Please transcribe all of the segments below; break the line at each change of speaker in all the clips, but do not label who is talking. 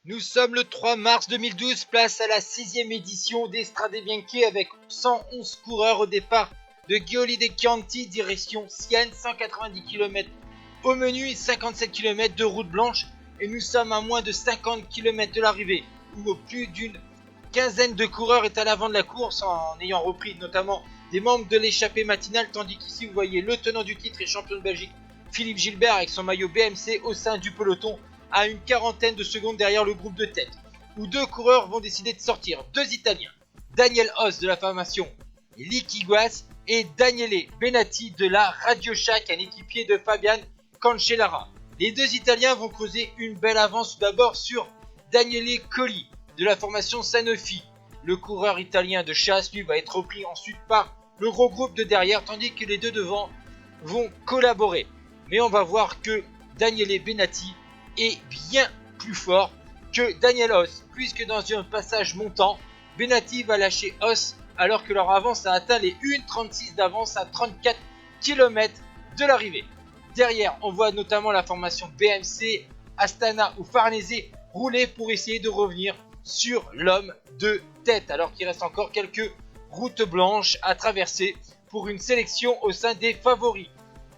Nous sommes le 3 mars 2012, place à la 6e édition des Strade Bianche avec 111 coureurs au départ de Gioli de Chianti, direction Sienne, 190 km au menu, 57 km de route blanche et nous sommes à moins de 50 km de l'arrivée où plus d'une quinzaine de coureurs est à l'avant de la course en ayant repris notamment des membres de l'échappée matinale, tandis qu'ici vous voyez le tenant du titre et champion de Belgique Philippe Gilbert avec son maillot BMC au sein du peloton à une quarantaine de secondes derrière le groupe de tête, où deux coureurs vont décider de sortir, deux Italiens, Daniel Oss de la formation Liquigas et Daniele Benatti de la Radio Shack, un équipier de Fabian Cancellara. Les deux Italiens vont creuser une belle avance tout d'abord sur Daniele Colli de la formation Sanofi. Le coureur italien de chasse lui va être repris ensuite par le gros groupe de derrière, tandis que les deux devant vont collaborer. Mais on va voir que Daniele Benatti est bien plus fort que Daniel Oss, puisque dans un passage montant, Benatti va lâcher Oss alors que leur avance a atteint les 1,36 d'avance à 34 km de l'arrivée. Derrière, on voit notamment la formation BMC, Astana ou Farnese rouler pour essayer de revenir sur l'homme de tête, alors qu'il reste encore quelques routes blanches à traverser pour une sélection au sein des favoris.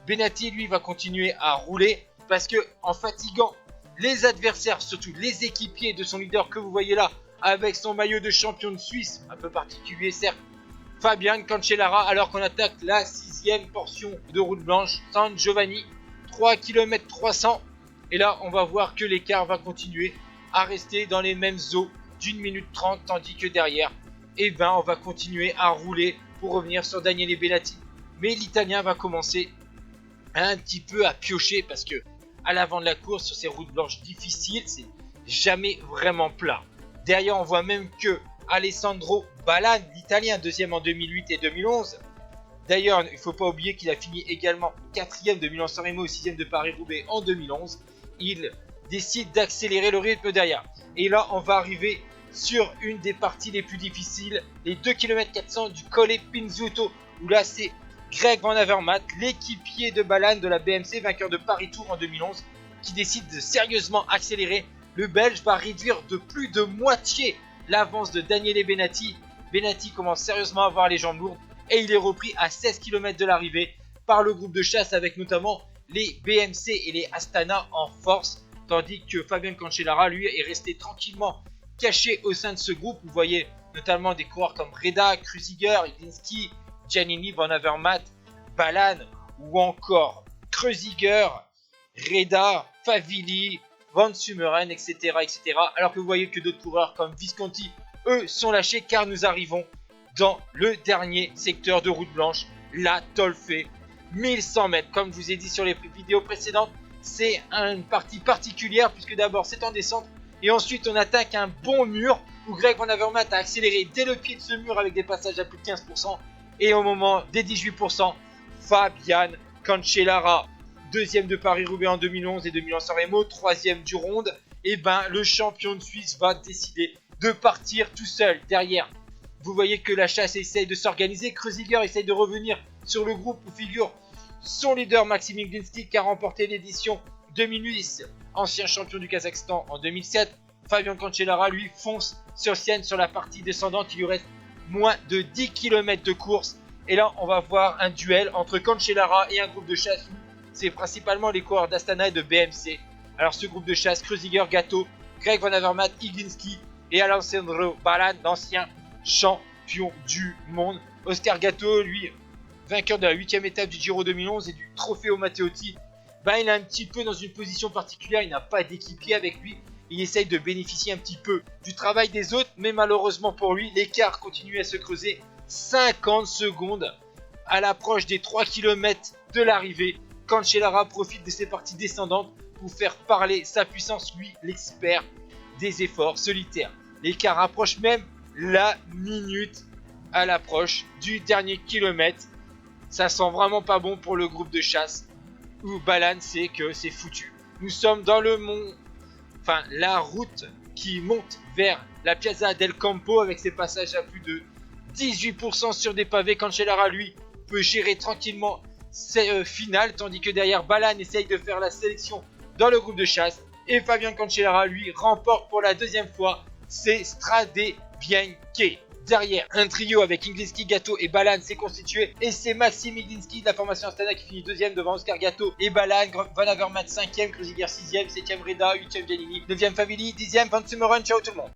Benatti, lui, va continuer à rouler parce que en fatiguant les adversaires, surtout les équipiers de son leader que vous voyez là, avec son maillot de champion de Suisse, un peu particulier certes, Fabian Cancellara, alors qu'on attaque la 6e portion de route blanche, San Giovanni, 3 km 300. Et là, on va voir que l'écart va continuer à rester dans les mêmes eaux d'1 minute 30, tandis que derrière, on va continuer à rouler pour revenir sur Daniele Benatti. Mais l'Italien va commencer un petit peu à piocher parce que à l'avant de la course, sur ces routes blanches difficiles, c'est jamais vraiment plat. Derrière, on voit même que Alessandro Ballan, l'Italien, deuxième en 2008 et 2011. D'ailleurs, il ne faut pas oublier qu'il a fini également 4e de Milan-San Remo et 6e de Paris-Roubaix en 2011. Il décide d'accélérer le rythme derrière. Et là, on va arriver sur une des parties les plus difficiles, les 2 km 400 du Colle Pinzuto, où là, c'est Greg Van Avermaet, l'équipier de Ballan de la BMC, vainqueur de Paris-Tours en 2011, qui décide de sérieusement accélérer. Le Belge va réduire de plus de moitié l'avance de Daniele Benatti. Benatti commence sérieusement à avoir les jambes lourdes et il est repris à 16 km de l'arrivée par le groupe de chasse avec notamment les BMC et les Astana en force, tandis que Fabian Cancellara, lui, est resté tranquillement caché au sein de ce groupe. Vous voyez notamment des coureurs comme Reda, Kruziger, Iglinski, Giannini, Van Avermaet, Ballan ou encore Kruziger, Reda, Favilli, Van Sumeren, etc., etc. Alors que vous voyez que d'autres coureurs comme Visconti, eux, sont lâchés car nous arrivons dans le dernier secteur de route blanche, la Tolfe, 1100 mètres. Comme je vous ai dit sur les vidéos précédentes, c'est une partie particulière puisque d'abord c'est en descente et ensuite on attaque un bon mur où Greg Van Avermaet a accéléré dès le pied de ce mur avec des passages à plus de 15%. Et au moment des 18%, Fabian Cancellara, deuxième de Paris-Roubaix en 2011 et de Milan-San Remo, troisième du Ronde, et le champion de Suisse va décider de partir tout seul derrière. Vous voyez que la chasse essaye de s'organiser, Kruziger essaye de revenir sur le groupe où figure son leader Maxime Iglinski qui a remporté l'édition 2010, ancien champion du Kazakhstan en 2007. Fabian Cancellara, lui, fonce sur Sienne sur la partie descendante, il lui reste moins de 10 km de course. Et là, on va voir un duel entre Cancellara et un groupe de chasse. C'est principalement les coureurs d'Astana et de BMC. Alors, ce groupe de chasse, Kruziger, Gatto, Greg Van Avermaet, Iglinski et Alessandro Ballan, l'ancien champion du monde. Oscar Gatto, lui, vainqueur de la 8e étape du Giro 2011 et du Trofeo Matteotti. Il est un petit peu dans une position particulière. Il n'a pas d'équipier avec lui. Il essaye de bénéficier un petit peu du travail des autres, mais malheureusement pour lui, l'écart continue à se creuser. 50 secondes à l'approche des 3 km de l'arrivée. Cancellara profite de ces parties descendantes pour faire parler sa puissance, lui, l'expert des efforts solitaires. L'écart approche même la minute à l'approche du dernier kilomètre. Ça sent vraiment pas bon pour le groupe de chasse, où Ballan sait que c'est foutu. Nous sommes dans la route qui monte vers la Piazza del Campo avec ses passages à plus de 18% sur des pavés. Cancellara, lui, peut gérer tranquillement ses finales, tandis que derrière, Ballan essaye de faire la sélection dans le groupe de chasse. Et Fabien Cancellara, lui, remporte pour la deuxième fois ces Strade Bianche. Derrière, un trio avec Iglinski, Gatto et Balan s'est constitué et c'est Maxime Iglinski de la formation Astana qui finit deuxième devant Oscar Gatto et Balan, Van Avermaet 5ème, Kruziger 6ème, 7ème Reda, 8ème Giannini, 9ème Family, 10ème Van Sumeren. Ciao tout le monde.